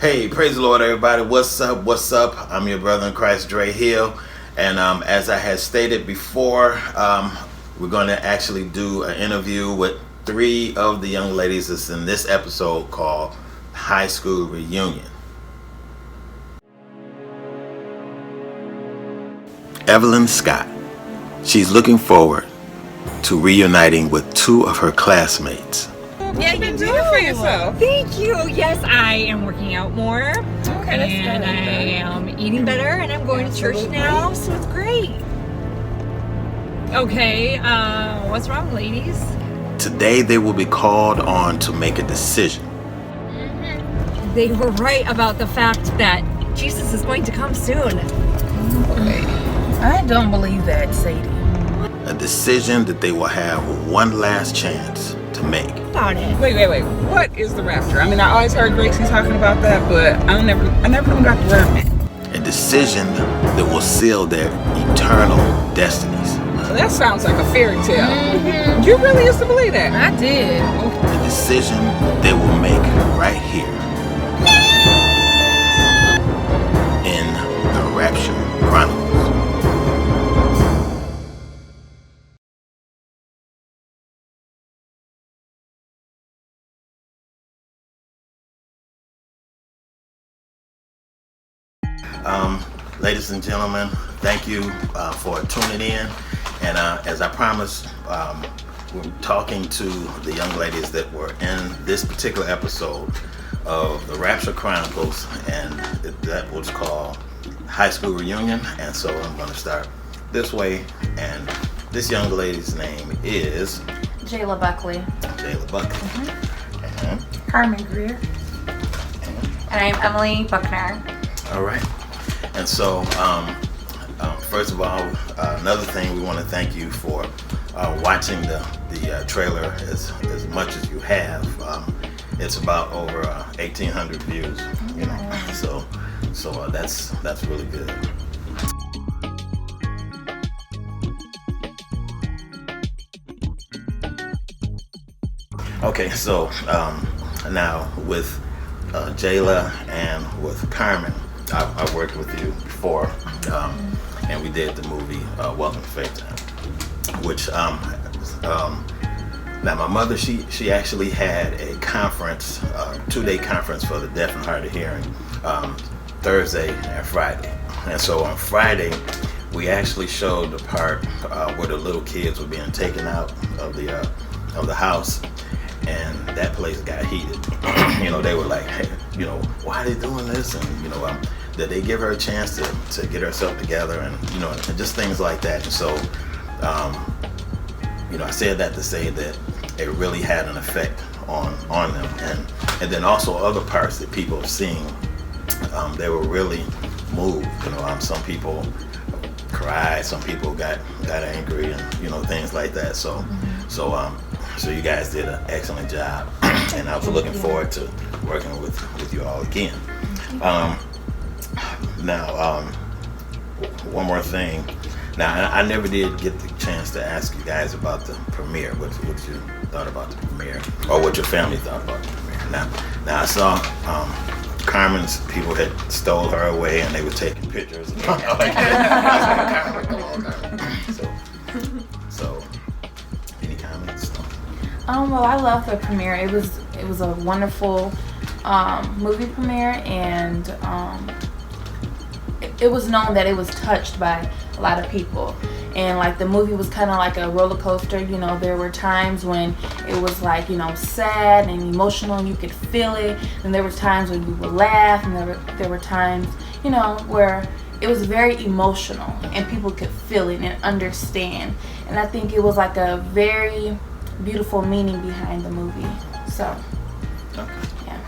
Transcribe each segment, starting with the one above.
Hey, praise the Lord, everybody. What's up? What's up? I'm your brother in Christ, Dre Hill. And as I had stated before, we're going to actually do an interview with three of the young ladies that's in this episode called High School Reunion. Evelyn Scott. She's looking forward to reuniting with two of her classmates. Yeah, you do it for yourself. Thank you. Yes, I am working out more. Okay, and I am eating better, and I'm going to church now, so it's great. Okay, what's wrong, ladies? Today they will be called on to make a decision. They were right about the fact that Jesus is going to come soon. Wait, I don't believe that, Sadie. A decision that they will have one last chance to make. About it. Wait. What is the rapture? I mean, I always heard Gracie talking about that, but I never even got to learn it. A decision that will seal their eternal destinies. That sounds like a fairy tale. Mm-hmm. You really used to believe that? I did. A decision they will make right here. In the Rapture Chronicles. Ladies and gentlemen, thank you for tuning in. And as I promised, we're talking to the young ladies that were in this particular episode of the Rapture Chronicles, and that was called High School Reunion. And so I'm going to start this way. And this young lady's name is Jayla Buckley. Jayla Buckley. Mm-hmm. And Carmen Greer. And I am Emily Buckner. all right. And so, first of all, another thing we want to thank you for watching the trailer as much as you have. It's about over 1,800 views, you know. So that's really good. Okay, so now with Jayla and with Carmen. I worked with you before, and we did the movie Welcome to Faith Time, which now my mother, she actually had a conference, 2-day conference for the deaf and hard of hearing, Thursday and Friday. And so on Friday, we actually showed the part where the little kids were being taken out of the house, and that place got heated. You know, they were like, hey, you know, why are they doing this? And, you know, did they give her a chance to get herself together, and, you know, and just things like that. And so, you know, I said that to say that it really had an effect on them. And then also other parts that people have seen, they were really moved. You know, some people cried, some people got angry, and, you know, things like that. So you guys did an excellent job, and I was looking forward to working with you all again. Now, one more thing. Now, I never did get the chance to ask you guys about the premiere. What you thought about the premiere, or what your family thought about the premiere. Now I saw Carmen's people had stole her away, and they were taking pictures. So, any comments? Well, I love the premiere. It was a wonderful movie premiere, and it was known that it was touched by a lot of people. And like the movie was kind of like a roller coaster. You know, there were times when it was like, you know, sad and emotional, and you could feel it. And there were times when you would laugh, and there were times, you know, where it was very emotional and people could feel it and understand. And I think it was like a very beautiful meaning behind the movie. So, yeah.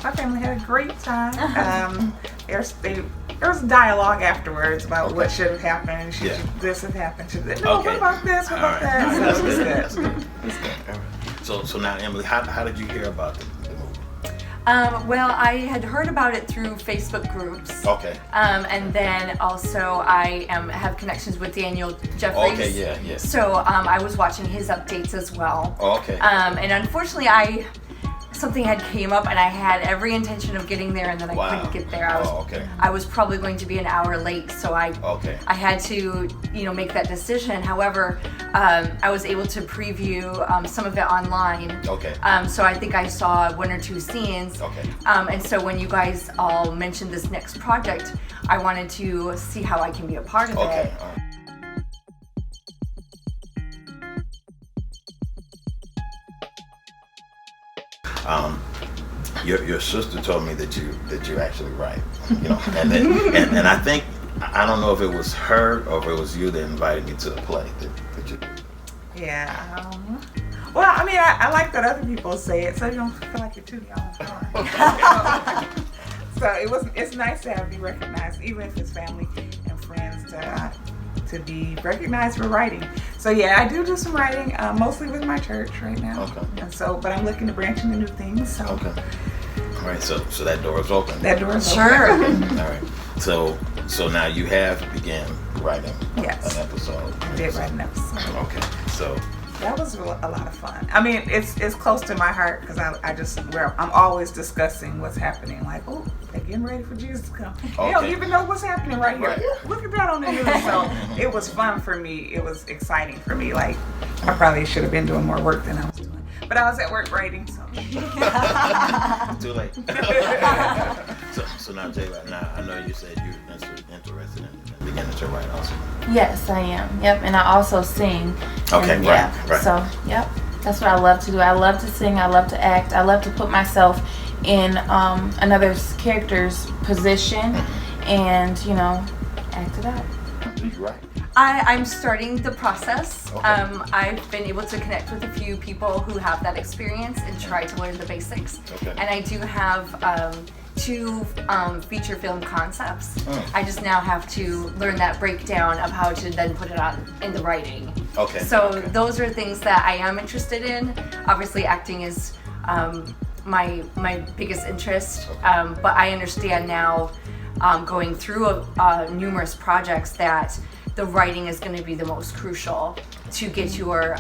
My family had a great time. There was dialogue afterwards about what should have happened. Should this have happened? What about this? What about that? All right. So it was That's good. good. That's good. All right. So now, Emily, how did you hear about the movie? Well, I had heard about it through Facebook groups. Okay. And then also I have connections with Daniel Jeffries. Okay, yeah. So I was watching his updates as well. Oh, okay. And unfortunately, I something had came up and I had every intention of getting there and then I couldn't get there. I was probably going to be an hour late, so I had to, make that decision. However, I was able to preview some of it online. So I think I saw 1 or 2 scenes. And so when you guys all mentioned this next project, I wanted to see how I can be a part of it. Your sister told me that you actually write, and I think, I don't know if it was her or if it was you that invited me to the play that you did. Yeah. Well, I mean, I like that other people say it, so you don't feel like you're too young. So it's nice to be recognized, even if it's family and friends, to be recognized for writing. So yeah, I do some writing, mostly with my church right now. And so, but I'm looking to branch into new things. So. All right. So that door is open. That door is open. All right. So now you have began writing an episode. I did write an episode. Okay. So. That was a lot of fun. I mean, it's close to my heart because I'm always discussing what's happening. Like, oh, they're getting ready for Jesus to come. You don't even know what's happening right here. Look at that on the news. So it was fun for me. It was exciting for me. Like, I probably should have been doing more work than I was doing. But I was at work writing, so. Too late. So now, Jayla, now I know you said you're interested in beginning to write also. Yes, I am. Yep, and I also sing. Okay, and, right. So, yep, that's what I love to do. I love to sing. I love to act. I love to put myself in another character's position and, act it out. Do you write? I'm starting the process. I've been able to connect with a few people who have that experience and try to learn the basics. And I do have 2 feature film concepts. I just now have to learn that breakdown of how to then put it on in the writing. So those are things that I am interested in. Obviously, acting is my biggest interest, but I understand now, going through numerous projects, that the writing is going to be the most crucial to get your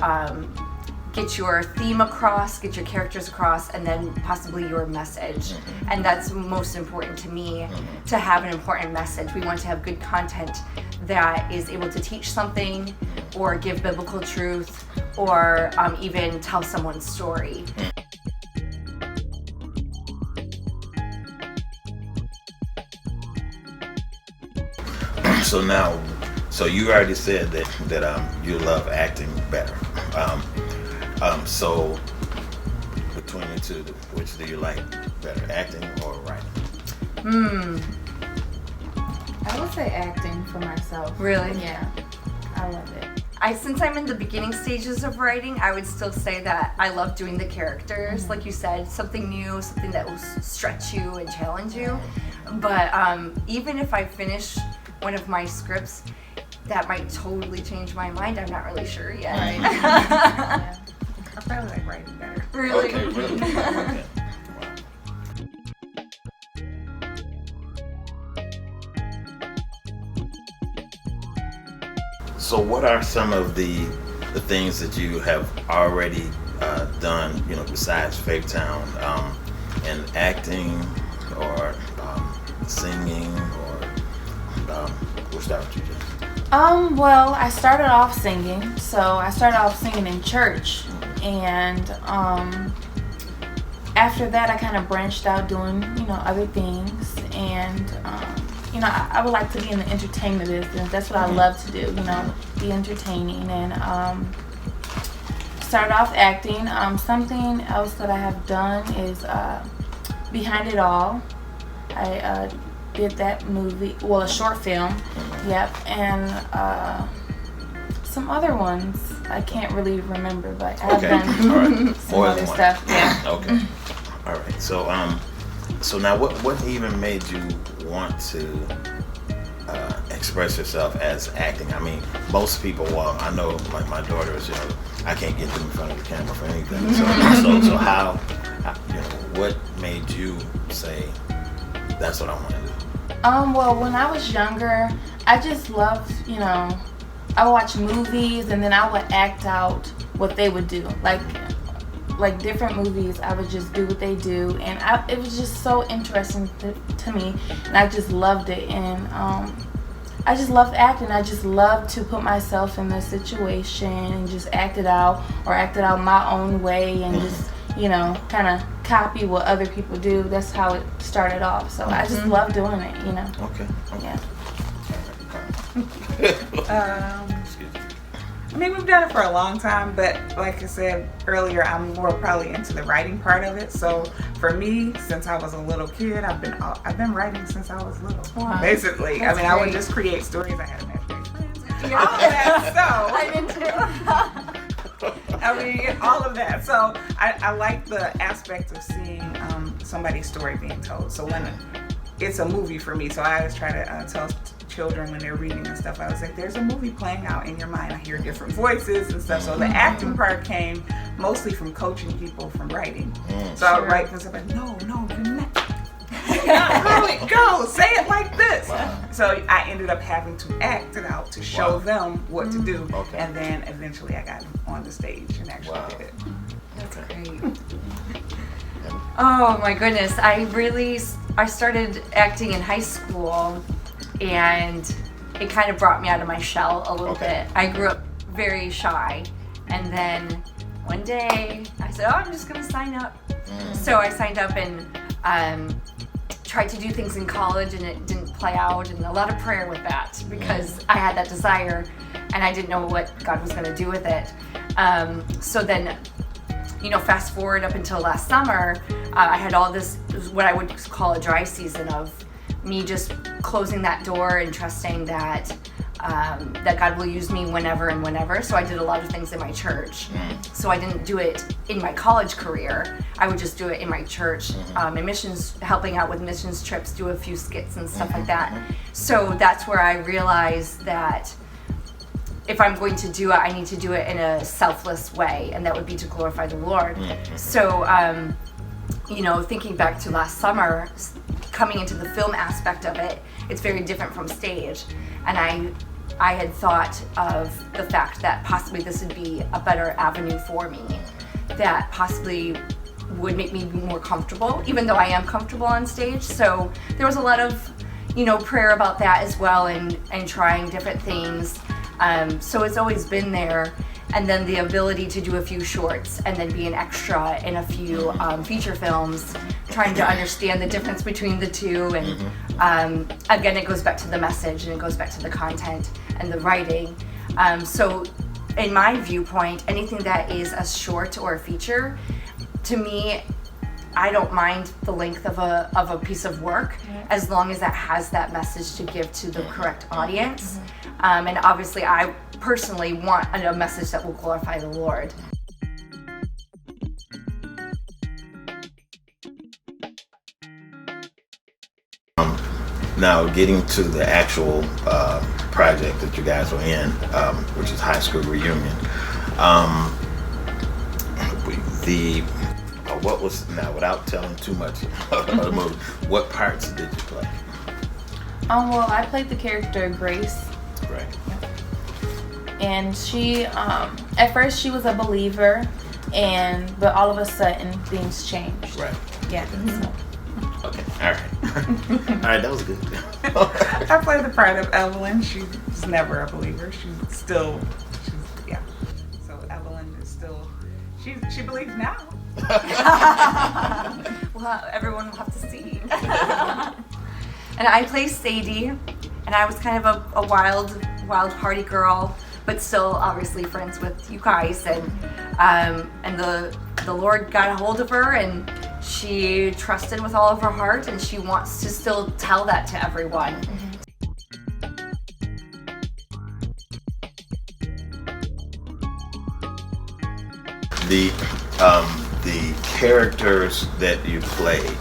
theme across, get your characters across, and then possibly your message. And that's most important to me, to have an important message. We want to have good content that is able to teach something or give biblical truth or even tell someone's story. So you already said that you love acting better. So between the two, which do you like better, acting or writing? I would say acting for myself. Really? Yeah, I love it. Since I'm in the beginning stages of writing, I would still say that I love doing the characters. Like you said, something new, something that will stretch you and challenge you. But even if I finish one of my scripts, that might totally change my mind. I'm not really sure yet. I probably like writing better. Really? Okay, really? Okay. So what are some of the things that you have already done, besides Faith Town, in acting or singing, or we'll start with you, Jess. Well, I started off singing. So I started off singing in church, and after that I kind of branched out doing, other things, and I would like to be in the entertainment business. That's what I love to do, be entertaining, and started off acting. Something else that I have done is Behind It All. I did that movie, a short film, and some other ones I can't really remember, but I have done some other stuff. Okay. All right. So now what even made you want to express yourself as acting? I mean, most people, I know, like my daughters, I can't get them in front of the camera for anything. So how, what made you say that's what I want to do? Well, when I was younger, I just loved, I would watch movies and then I would act out what they would do. Like, like different movies, I would just do what they do, and it was just so interesting to me, and I just loved it. And I just loved acting. I just loved to put myself in the situation and just act it out, or act it out my own way, and just, you know, kind of copy what other people do. That's how it started off. So I just love doing it, you know. Okay. Yeah. I mean, we've done it for a long time, but like I said earlier, I'm more probably into the writing part of it. So for me, since I was a little kid, I've been writing since I was little. Wow. Basically, That's I would great. just create stories. I had imaginary friends. Yeah. All of that. So I'm into it. I mean, all of that. So I like the aspect of seeing somebody's story being told. So when it's a movie for me, so I always try to tell children when they're reading and stuff, I was like, there's a movie playing out in your mind. I hear different voices and stuff. So the acting part came mostly from coaching people from writing. So I would write because I'm like, no, you're not. Go, say it like this. Wow. So I ended up having to act it out to show them what to do. Okay. And then eventually I got on the stage and actually did it. That's great. Oh my goodness. I started acting in high school, and it kind of brought me out of my shell a little bit. I grew up very shy, and then one day I said, I'm just gonna sign up. So I signed up and tried to do things in college, and it didn't play out, and a lot of prayer with that, because I had that desire and I didn't know what God was gonna do with it. So then, you know, fast forward up until last summer, I had all this, what I would call a dry season of me just closing that door and trusting that that God will use me whenever and whenever. So I did a lot of things in my church. So I didn't do it in my college career. I would just do it in my church, in missions, helping out with missions trips, do a few skits and stuff like that. So that's where I realized that if I'm going to do it, I need to do it in a selfless way, and that would be to glorify the Lord. So, you know, thinking back to last summer, coming into the film aspect of it, it's very different from stage. And I had thought of the fact that possibly this would be a better avenue for me, that possibly would make me more comfortable, even though I am comfortable on stage. So there was a lot of, you know, prayer about that as well, and trying different things. So it's always been there. And then the ability to do a few shorts and then be an extra in a few feature films, trying to understand the difference between the two. And again, it goes back to the message, and it goes back to the content and the writing. So in my viewpoint, anything that is a short or a feature, to me, I don't mind the length of a piece of work, as long as that has that message to give to the correct audience. And obviously, I personally want a message that will glorify the Lord. Now, getting to the actual project that you guys were in, which is High School Reunion. What was, now without telling too much of the movie, what parts did you play? Well, I played the character Grace. Right. And she, at first she was a believer, but all of a sudden things changed. Right. Yeah. So. Okay. All right. All right. That was good. I played the part of Evelyn. She was never a believer. Yeah. So Evelyn is still, she believes now. Well, everyone will have to see. And I play Sadie, and I was kind of a wild party girl, but still obviously friends with you guys. And the Lord got a hold of her, and she trusted with all of her heart, and she wants to still tell that to everyone. The characters that you played,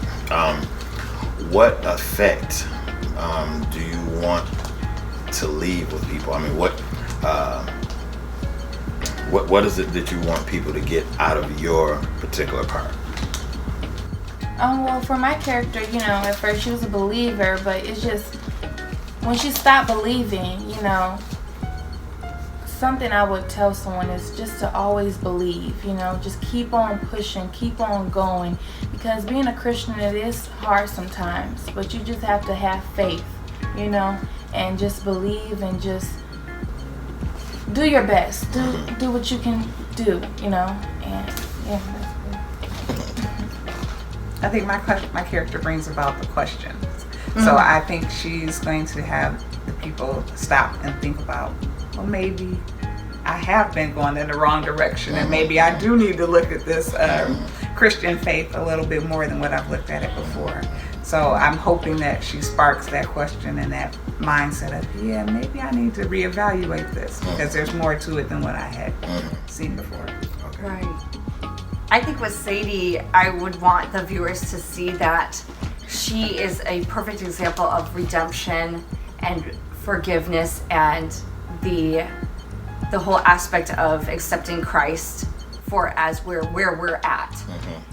what effect do you want to leave with people? I mean, what is it that you want people to get out of your particular part? Well, for my character, you know, at first she was a believer, but it's just when she stopped believing, you know, something I would tell someone is just to always believe, just keep on pushing, keep on going, because being a Christian, it is hard sometimes, but you just have to have faith, and just believe and just do your best, do what you can do, and yeah, that's good. I think my character brings about the questions. So I think she's going to have the people stop and think about, well, maybe I have been going in the wrong direction, and maybe I do need to look at this Christian faith a little bit more than what I've looked at it before. So I'm hoping that she sparks that question and that mindset of, yeah, maybe I need to reevaluate this, because there's more to it than what I had seen before. Right. I think with Sadie, I would want the viewers to see that she is a perfect example of redemption and forgiveness, and the whole aspect of accepting Christ for as where we're at.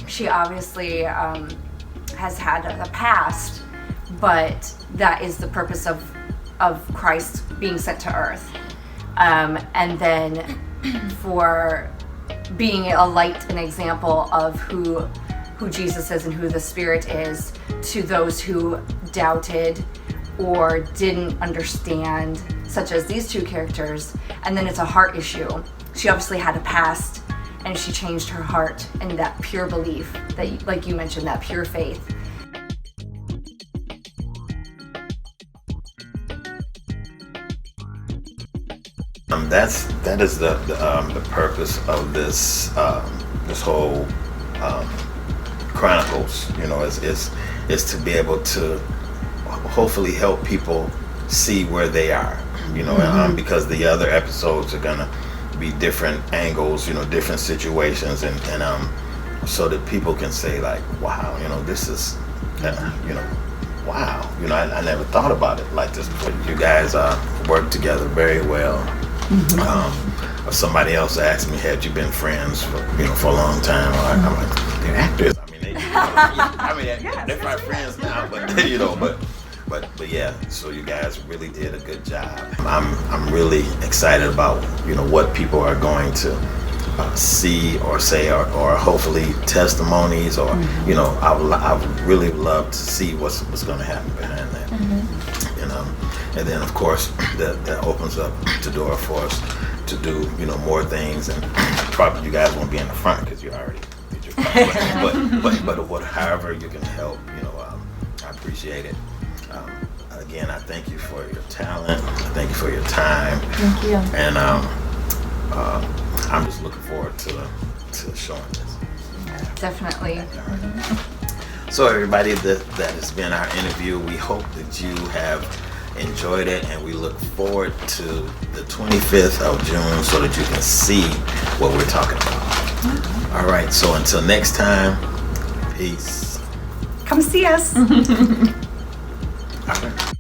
She obviously has had a past, but that is the purpose of Christ being sent to earth, and then for being a light, an example of who Jesus is and who the Spirit is to those who doubted or didn't understand, such as these two characters. And then it's a heart issue. She obviously had a past, and she changed her heart, and that pure belief that, like you mentioned, that pure faith. That is the purpose of this this whole Chronicles. Is to be able to hopefully help people see where they are. Because the other episodes are gonna be different angles, different situations, and so that people can say like, wow, this is, wow, I never thought about it like this before. You guys work together very well. Somebody else asked me, had you been friends for a long time? I'm like, they're actors. They're my friends now, but yeah. So you guys really did a good job. I'm really excited about what people are going to see or say, or hopefully testimonies, or I would really love to see what's going to happen behind that. And then of course that opens up the door for us to do more things, and probably you guys won't be in the front because you already did your part. but however you can help, I appreciate it. Again, I thank you for your talent. I thank you for your time. Thank you. And I'm just looking forward to showing this. Definitely. So everybody, that has been our interview. We hope that you have enjoyed it, and we look forward to the 25th of June so that you can see what we're talking about. All right, so until next time, peace. Come see us. All right.